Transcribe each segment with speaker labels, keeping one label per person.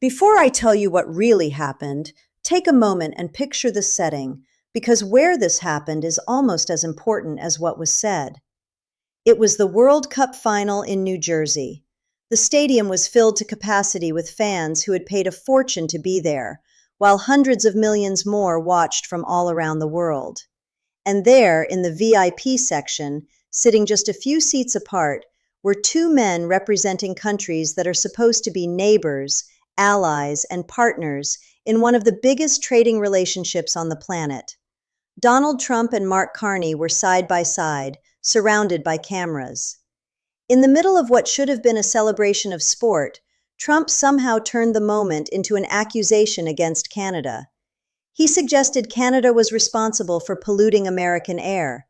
Speaker 1: Before I tell you what really happened, take a moment and picture the setting, because where this happened is almost as important as what was said. It was the World Cup final in New Jersey. The stadium was filled to capacity with fans who had paid a fortune to be there, while hundreds of millions more watched from all around the world. And there, in the VIP section, sitting just a few seats apart, were two men representing countries that are supposed to be neighbors, allies, and partners in one of the biggest trading relationships on the planet. Donald Trump and Mark Carney were side by side, surrounded by cameras. In the middle of what should have been a celebration of sport, Trump somehow turned the moment into an accusation against Canada. He suggested Canada was responsible for polluting American air.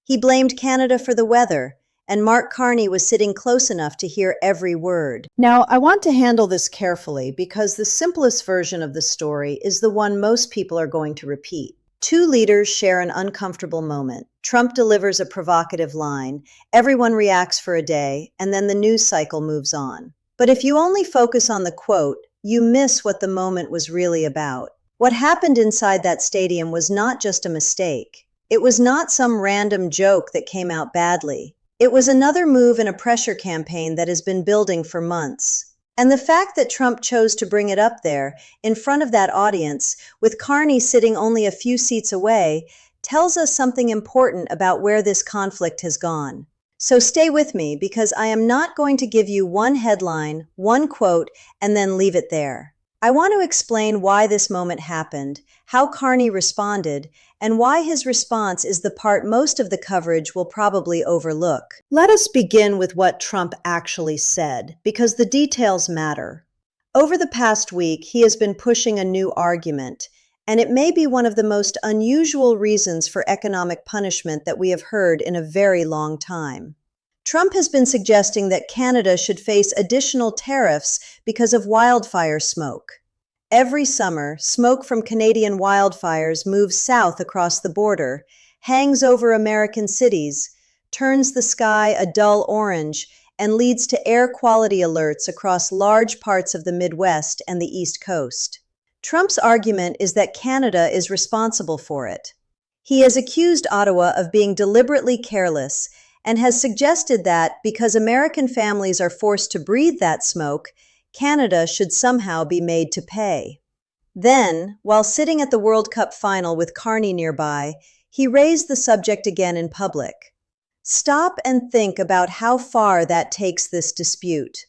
Speaker 1: He blamed Canada for the weather, and Mark Carney was sitting close enough to hear every word. Now, I want to handle this carefully because the simplest version of the story is the one most people are going to repeat. Two leaders share an uncomfortable moment. Trump delivers a provocative line, everyone reacts for a day, and then the news cycle moves on. But if you only focus on the quote, you miss what the moment was really about. What happened inside that stadium was not just a mistake. It was not some random joke that came out badly. It was another move in a pressure campaign that has been building for months. And the fact that Trump chose to bring it up there, in front of that audience, with Carney sitting only a few seats away, tells us something important about where this conflict has gone. So stay with me, because I am not going to give you one headline, one quote, and then leave it there. I want to explain why this moment happened, how Carney responded, and why his response is the part most of the coverage will probably overlook. Let us begin with what Trump actually said, because the details matter. Over the past week, he has been pushing a new argument, and it may be one of the most unusual reasons for economic punishment that we have heard in a very long time. Trump has been suggesting that Canada should face additional tariffs because of wildfire smoke. Every summer, smoke from Canadian wildfires moves south across the border, hangs over American cities, turns the sky a dull orange, and leads to air quality alerts across large parts of the Midwest and the East Coast. Trump's argument is that Canada is responsible for it. He has accused Ottawa of being deliberately careless and has suggested that because American families are forced to breathe that smoke, Canada should somehow be made to pay. Then, while sitting at the World Cup final with Carney nearby, he raised the subject again in public. Stop and think about how far that takes this dispute.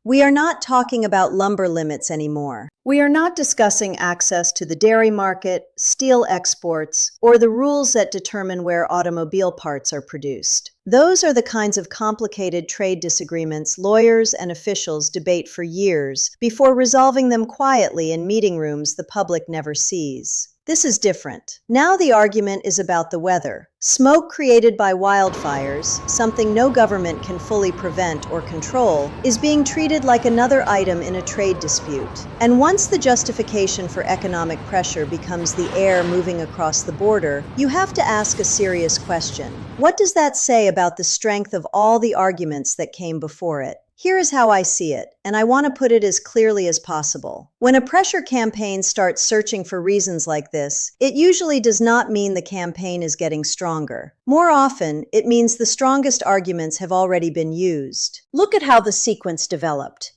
Speaker 1: We are not talking about lumber limits anymore. We are not discussing access to the dairy market, steel exports, or the rules that determine where automobile parts are produced. Those are the kinds of complicated trade disagreements lawyers and officials debate for years before resolving them quietly in meeting rooms the public never sees. This is different. Now the argument is about the weather. Smoke created by wildfires, something no government can fully prevent or control, is being treated like another item in a trade dispute. And once the justification for economic pressure becomes the air moving across the border, you have to ask a serious question. What does that say about the strength of all the arguments that came before it? Here is how I see it, and I want to put it as clearly as possible. When a pressure campaign starts searching for reasons like this, it usually does not mean the campaign is getting stronger. More often, it means the strongest arguments have already been used. Look at how the sequence developed.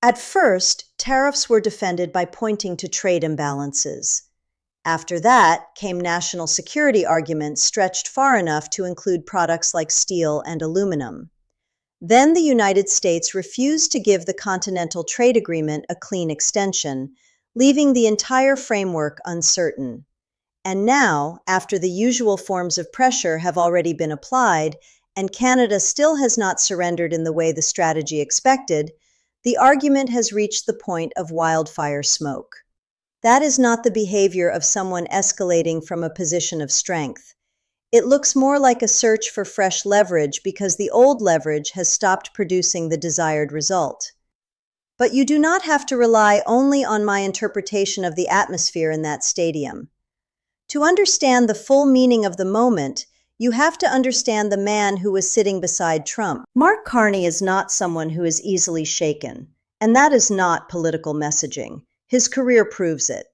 Speaker 1: At first, tariffs were defended by pointing to trade imbalances. After that came national security arguments stretched far enough to include products like steel and aluminum. Then the United States refused to give the Continental Trade Agreement a clean extension, leaving the entire framework uncertain. And now, after the usual forms of pressure have already been applied, and Canada still has not surrendered in the way the strategy expected, the argument has reached the point of wildfire smoke. That is not the behavior of someone escalating from a position of strength. It looks more like a search for fresh leverage because the old leverage has stopped producing the desired result. But you do not have to rely only on my interpretation of the atmosphere in that stadium. To understand the full meaning of the moment, you have to understand the man who was sitting beside Trump. Mark Carney is not someone who is easily shaken. And that is not political messaging. His career proves it.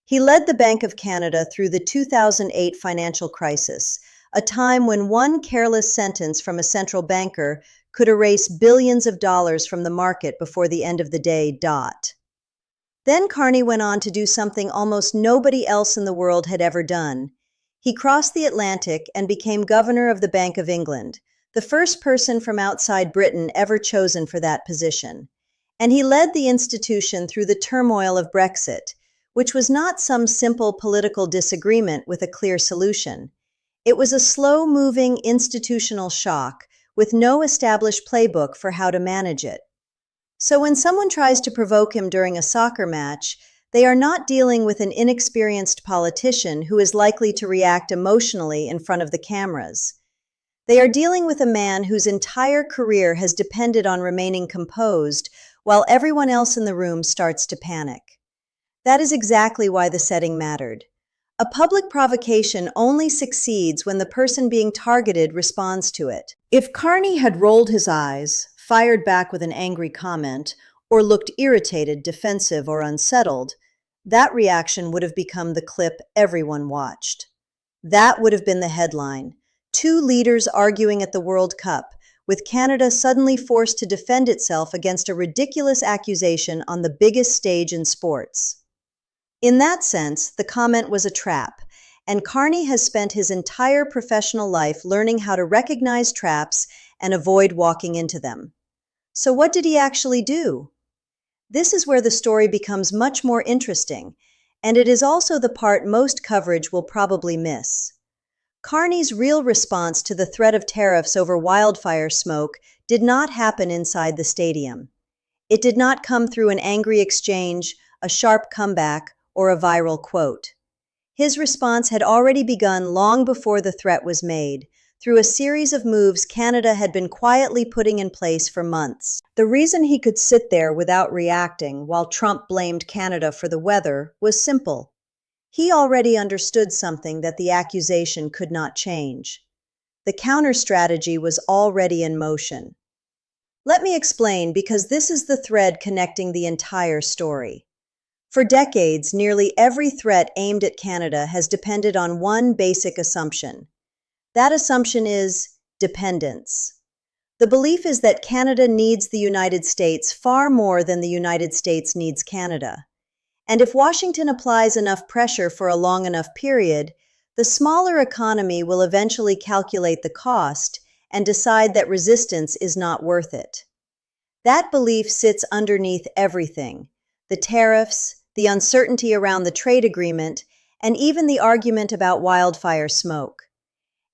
Speaker 1: He led the Bank of Canada through the 2008 financial crisis, a time when one careless sentence from a central banker could erase billions of dollars from the market before the end of the day. Then Carney went on to do something almost nobody else in the world had ever done. He crossed the Atlantic and became governor of the Bank of England, the first person from outside Britain ever chosen for that position. And he led the institution through the turmoil of Brexit, which was not some simple political disagreement with a clear solution. It was a slow-moving institutional shock with no established playbook for how to manage it. So when someone tries to provoke him during a soccer match, they are not dealing with an inexperienced politician who is likely to react emotionally in front of the cameras. They are dealing with a man whose entire career has depended on remaining composed while everyone else in the room starts to panic. That is exactly why the setting mattered. A public provocation only succeeds when the person being targeted responds to it. If Carney had rolled his eyes, fired back with an angry comment, or looked irritated, defensive, or unsettled, that reaction would have become the clip everyone watched. That would have been the headline. Two leaders arguing at the World Cup, with Canada suddenly forced to defend itself against a ridiculous accusation on the biggest stage in sports. In that sense, the comment was a trap, and Carney has spent his entire professional life learning how to recognize traps and avoid walking into them. So what did he actually do? This is where the story becomes much more interesting, and it is also the part most coverage will probably miss. Carney's real response to the threat of tariffs over wildfire smoke did not happen inside the stadium. It did not come through an angry exchange, a sharp comeback, or a viral quote. His response had already begun long before the threat was made, through a series of moves Canada had been quietly putting in place for months. The reason he could sit there without reacting while Trump blamed Canada for the weather was simple. He already understood something that the accusation could not change. The counter-strategy was already in motion. Let me explain, because this is the thread connecting the entire story. For decades, nearly every threat aimed at Canada has depended on one basic assumption. That assumption is dependence. The belief is that Canada needs the United States far more than the United States needs Canada. And if Washington applies enough pressure for a long enough period, the smaller economy will eventually calculate the cost and decide that resistance is not worth it. That belief sits underneath everything: the tariffs, the uncertainty around the trade agreement, and even the argument about wildfire smoke.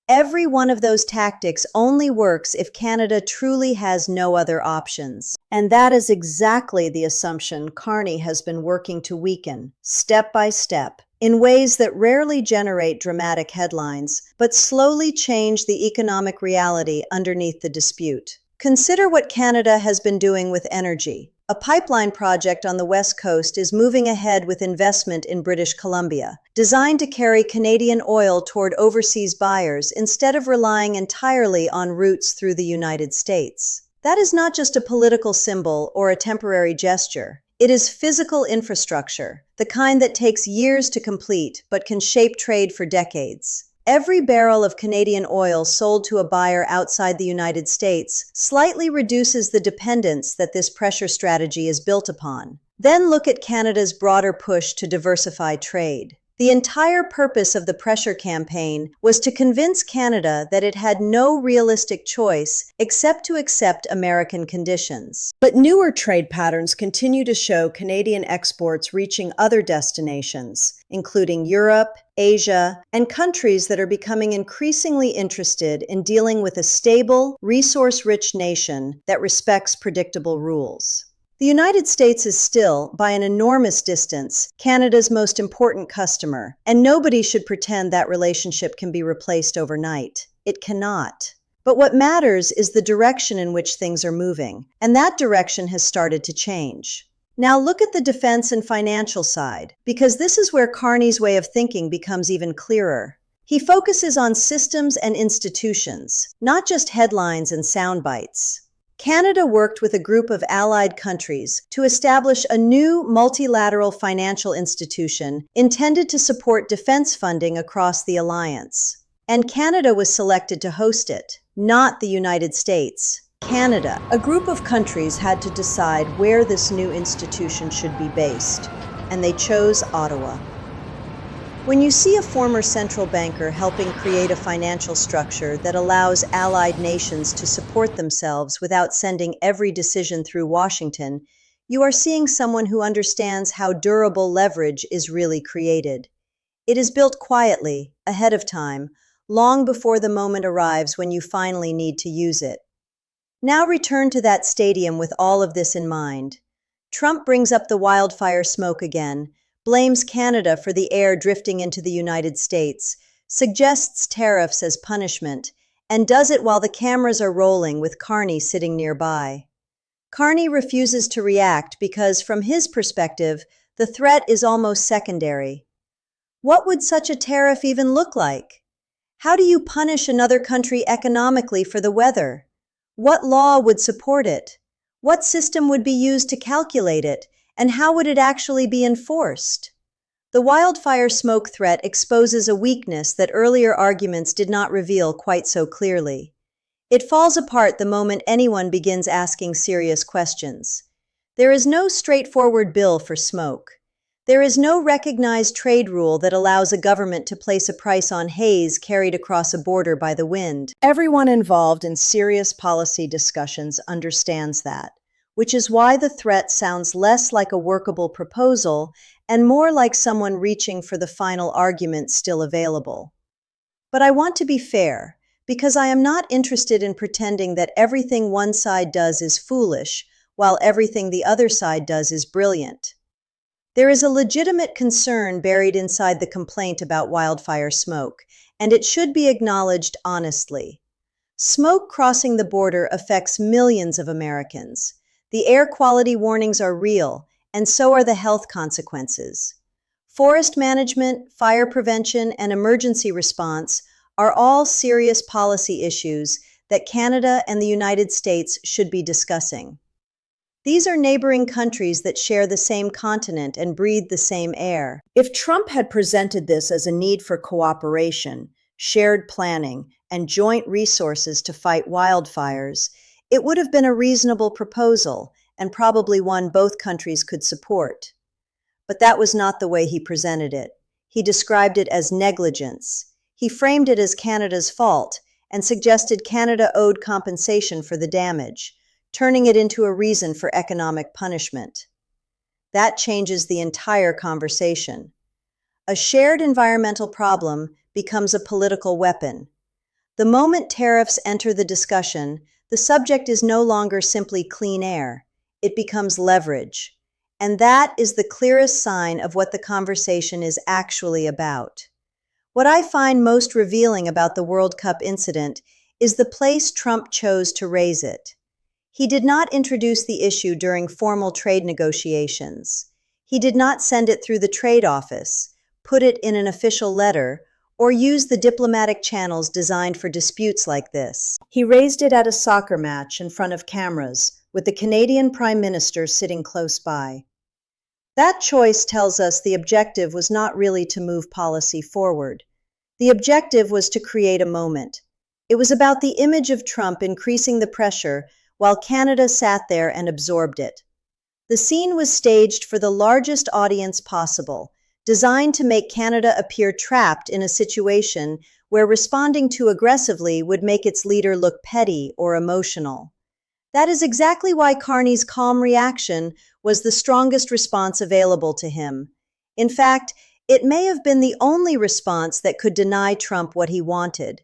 Speaker 1: Every one of those tactics only works if Canada truly has no other options. And that is exactly the assumption Carney has been working to weaken, step by step, in ways that rarely generate dramatic headlines, but slowly change the economic reality underneath the dispute. Consider what Canada has been doing with energy. A pipeline project on the West Coast is moving ahead with investment in British Columbia, designed to carry Canadian oil toward overseas buyers instead of relying entirely on routes through the United States. That is not just a political symbol or a temporary gesture. It is physical infrastructure, the kind that takes years to complete but can shape trade for decades. Every barrel of Canadian oil sold to a buyer outside the United States slightly reduces the dependence that this pressure strategy is built upon. Then look at Canada's broader push to diversify trade. The entire purpose of the pressure campaign was to convince Canada that it had no realistic choice except to accept American conditions. But newer trade patterns continue to show Canadian exports reaching other destinations, including Europe, Asia, and countries that are becoming increasingly interested in dealing with a stable, resource-rich nation that respects predictable rules. The United States is still, by an enormous distance, Canada's most important customer, and nobody should pretend that relationship can be replaced overnight. It cannot. But what matters is the direction in which things are moving, and that direction has started to change. Now look at the defense and financial side, because this is where Carney's way of thinking becomes even clearer. He focuses on systems and institutions, not just headlines and sound bites. Canada worked with a group of allied countries to establish a new multilateral financial institution intended to support defense funding across the alliance. And Canada was selected to host it, not the United States. Canada. A group of countries had to decide where this new institution should be based, and they chose Ottawa. When you see a former central banker helping create a financial structure that allows allied nations to support themselves without sending every decision through Washington, you are seeing someone who understands how durable leverage is really created. It is built quietly, ahead of time, long before the moment arrives when you finally need to use it. Now return to that stadium with all of this in mind. Trump brings up the wildfire smoke again, blames Canada for the air drifting into the United States, suggests tariffs as punishment, and does it while the cameras are rolling with Carney sitting nearby. Carney refuses to react because, from his perspective, the threat is almost secondary. What would such a tariff even look like? How do you punish another country economically for the weather? What law would support it? What system would be used to calculate it? And how would it actually be enforced? The wildfire smoke threat exposes a weakness that earlier arguments did not reveal quite so clearly. It falls apart the moment anyone begins asking serious questions. There is no straightforward bill for smoke. There is no recognized trade rule that allows a government to place a price on haze carried across a border by the wind. Everyone involved in serious policy discussions understands that, which is why the threat sounds less like a workable proposal and more like someone reaching for the final argument still available. But I want to be fair, because I am not interested in pretending that everything one side does is foolish, while everything the other side does is brilliant. There is a legitimate concern buried inside the complaint about wildfire smoke, and it should be acknowledged honestly. Smoke crossing the border affects millions of Americans. The air quality warnings are real, and so are the health consequences. Forest management, fire prevention, and emergency response are all serious policy issues that Canada and the United States should be discussing. These are neighboring countries that share the same continent and breathe the same air. If Trump had presented this as a need for cooperation, shared planning, and joint resources to fight wildfires, it would have been a reasonable proposal, and probably one both countries could support. But that was not the way he presented it. He described it as negligence. He framed it as Canada's fault, and suggested Canada owed compensation for the damage, turning it into a reason for economic punishment. That changes the entire conversation. A shared environmental problem becomes a political weapon. The moment tariffs enter the discussion, the subject is no longer simply clean air. It becomes leverage. And that is the clearest sign of what the conversation is actually about. What I find most revealing about the World Cup incident is the place Trump chose to raise it. He did not introduce the issue during formal trade negotiations. He did not send it through the trade office, put it in an official letter, or use the diplomatic channels designed for disputes like this. He raised it at a soccer match in front of cameras, with the Canadian Prime Minister sitting close by. That choice tells us the objective was not really to move policy forward. The objective was to create a moment. It was about the image of Trump increasing the pressure while Canada sat there and absorbed it. The scene was staged for the largest audience possible, designed to make Canada appear trapped in a situation where responding too aggressively would make its leader look petty or emotional. That is exactly why Carney's calm reaction was the strongest response available to him. In fact, it may have been the only response that could deny Trump what he wanted.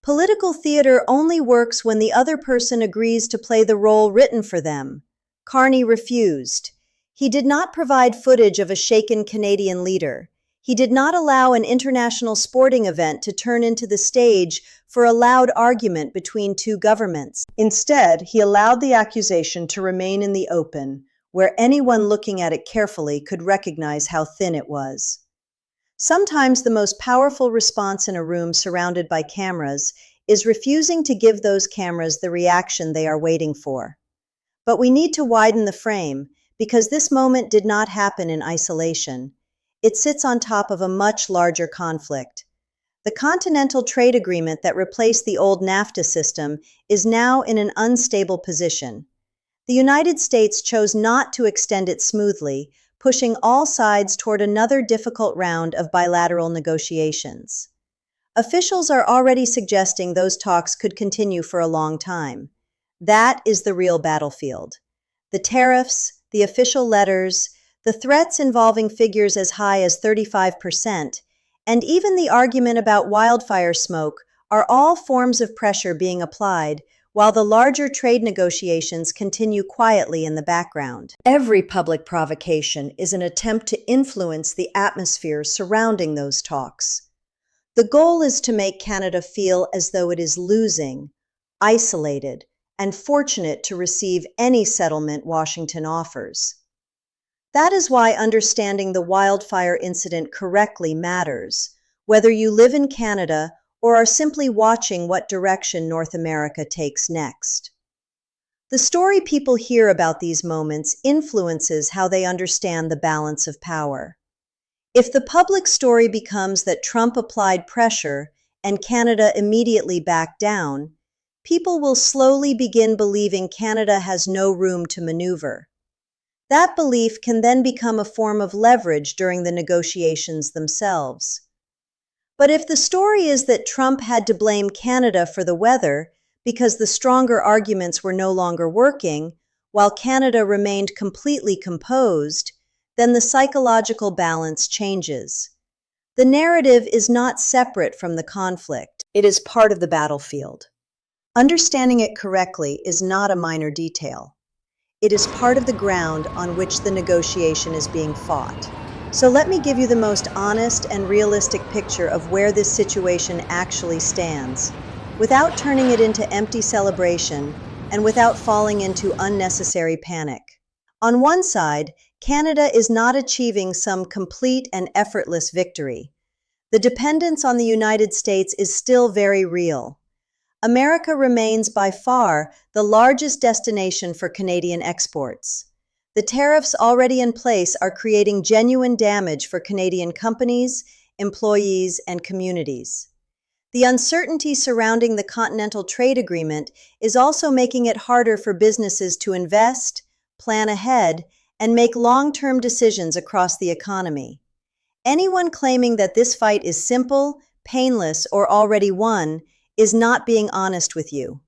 Speaker 1: Political theater only works when the other person agrees to play the role written for them. Carney refused. He did not provide footage of a shaken Canadian leader. He did not allow an international sporting event to turn into the stage for a loud argument between two governments. Instead, he allowed the accusation to remain in the open, where anyone looking at it carefully could recognize how thin it was. Sometimes the most powerful response in a room surrounded by cameras is refusing to give those cameras the reaction they are waiting for. But we need to widen the frame, because this moment did not happen in isolation. It sits on top of a much larger conflict. The Continental Trade Agreement that replaced the old NAFTA system is now in an unstable position. The United States chose not to extend it smoothly, pushing all sides toward another difficult round of bilateral negotiations. Officials are already suggesting those talks could continue for a long time. That is the real battlefield. The tariffs, the official letters, the threats involving figures as high as 35%, and even the argument about wildfire smoke are all forms of pressure being applied, while the larger trade negotiations continue quietly in the background. Every public provocation is an attempt to influence the atmosphere surrounding those talks. The goal is to make Canada feel as though it is losing, isolated, and fortunate to receive any settlement Washington offers. That is why understanding the wildfire incident correctly matters, whether you live in Canada or are simply watching what direction North America takes next. The story people hear about these moments influences how they understand the balance of power. If the public story becomes that Trump applied pressure and Canada immediately backed down, people will slowly begin believing Canada has no room to maneuver. That belief can then become a form of leverage during the negotiations themselves. But if the story is that Trump had to blame Canada for the weather because the stronger arguments were no longer working, while Canada remained completely composed, then the psychological balance changes. The narrative is not separate from the conflict. It is part of the battlefield. Understanding it correctly is not a minor detail. It is part of the ground on which the negotiation is being fought. So let me give you the most honest and realistic picture of where this situation actually stands, without turning it into empty celebration and without falling into unnecessary panic. On one side, Canada is not achieving some complete and effortless victory. The dependence on the United States is still very real. America remains by far the largest destination for Canadian exports. The tariffs already in place are creating genuine damage for Canadian companies, employees, and communities. The uncertainty surrounding the Continental Trade Agreement is also making it harder for businesses to invest, plan ahead, and make long-term decisions across the economy. Anyone claiming that this fight is simple, painless, or already won is not being honest with you.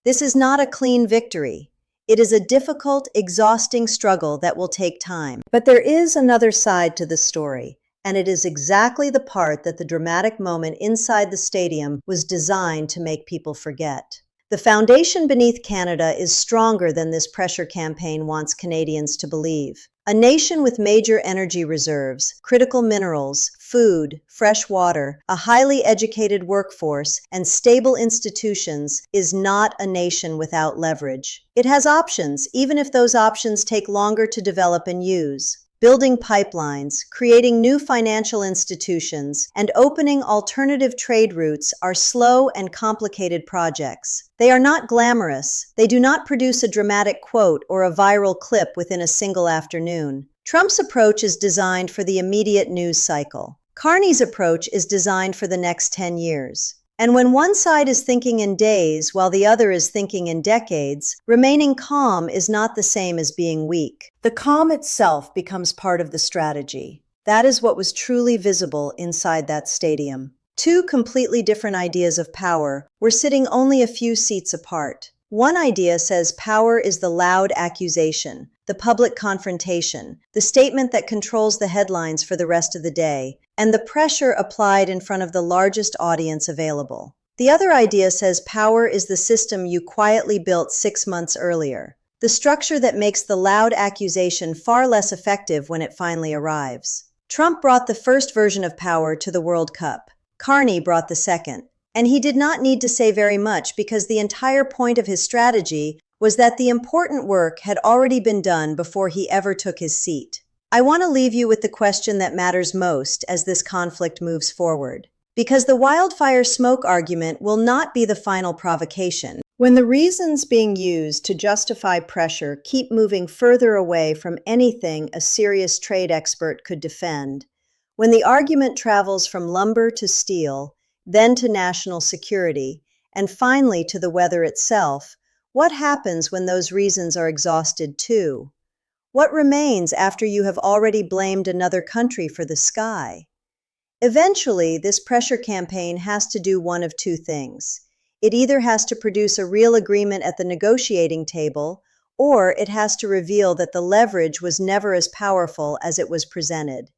Speaker 1: This is not a clean victory. It is a difficult, exhausting struggle that will take time. But there is another side to the story, and it is exactly the part that the dramatic moment inside the stadium was designed to make people forget. The foundation beneath Canada is stronger than this pressure campaign wants Canadians to believe. A nation with major energy reserves, critical minerals, food, fresh water, a highly educated workforce, and stable institutions is not a nation without leverage. It has options, even if those options take longer to develop and use. Building pipelines, creating new financial institutions, and opening alternative trade routes are slow and complicated projects. They are not glamorous. They do not produce a dramatic quote or a viral clip within a single afternoon. Trump's approach is designed for the immediate news cycle. Carney's approach is designed for the next 10 years. And when one side is thinking in days while the other is thinking in decades, remaining calm is not the same as being weak. The calm itself becomes part of the strategy. That is what was truly visible inside that stadium. Two completely different ideas of power were sitting only a few seats apart. One idea says power is the loud accusation, the public confrontation, the statement that controls the headlines for the rest of the day, and the pressure applied in front of the largest audience available. The other idea says power is the system you quietly built 6 months earlier, the structure that makes the loud accusation far less effective when it finally arrives. Trump brought the first version of power to the World Cup. Carney brought the second. And he did not need to say very much because the entire point of his strategy was that the important work had already been done before he ever took his seat. I want to leave you with the question that matters most as this conflict moves forward. Because the wildfire smoke argument will not be the final provocation. When the reasons being used to justify pressure keep moving further away from anything a serious trade expert could defend, when the argument travels from lumber to steel, then to national security, and finally to the weather itself, what happens when those reasons are exhausted too? What remains after you have already blamed another country for the sky? Eventually, this pressure campaign has to do one of two things. It either has to produce a real agreement at the negotiating table, or it has to reveal that the leverage was never as powerful as it was presented.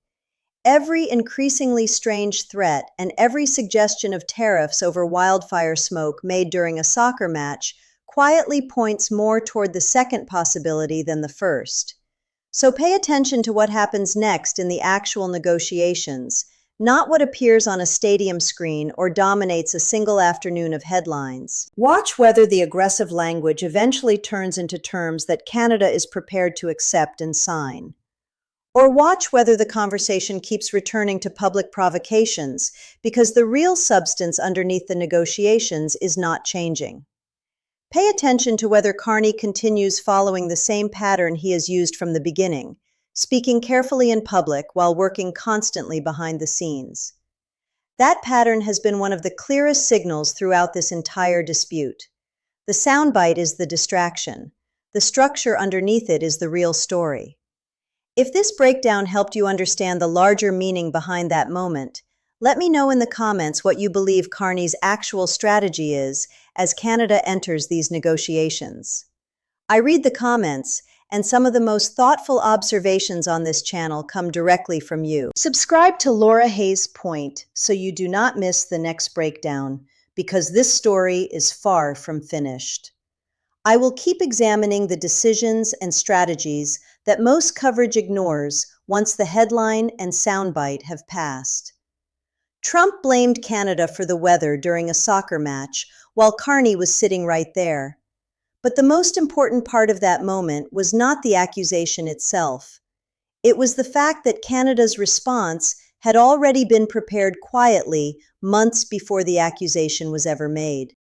Speaker 1: Every increasingly strange threat and every suggestion of tariffs over wildfire smoke made during a soccer match quietly points more toward the second possibility than the first. So pay attention to what happens next in the actual negotiations, not what appears on a stadium screen or dominates a single afternoon of headlines. Watch whether the aggressive language eventually turns into terms that Canada is prepared to accept and sign. Or watch whether the conversation keeps returning to public provocations, because the real substance underneath the negotiations is not changing. Pay attention to whether Carney continues following the same pattern he has used from the beginning, speaking carefully in public while working constantly behind the scenes. That pattern has been one of the clearest signals throughout this entire dispute. The soundbite is the distraction. The structure underneath it is the real story. If this breakdown helped you understand the larger meaning behind that moment, let me know in the comments what you believe Carney's actual strategy is as Canada enters these negotiations. I read the comments, and some of the most thoughtful observations on this channel come directly from you. Subscribe to Laura Hayes' Point so you do not miss the next breakdown, because this story is far from finished. I will keep examining the decisions and strategies that most coverage ignores once the headline and soundbite have passed. Trump blamed Canada for the weather during a soccer match while Carney was sitting right there. But the most important part of that moment was not the accusation itself. It was the fact that Canada's response had already been prepared quietly months before the accusation was ever made.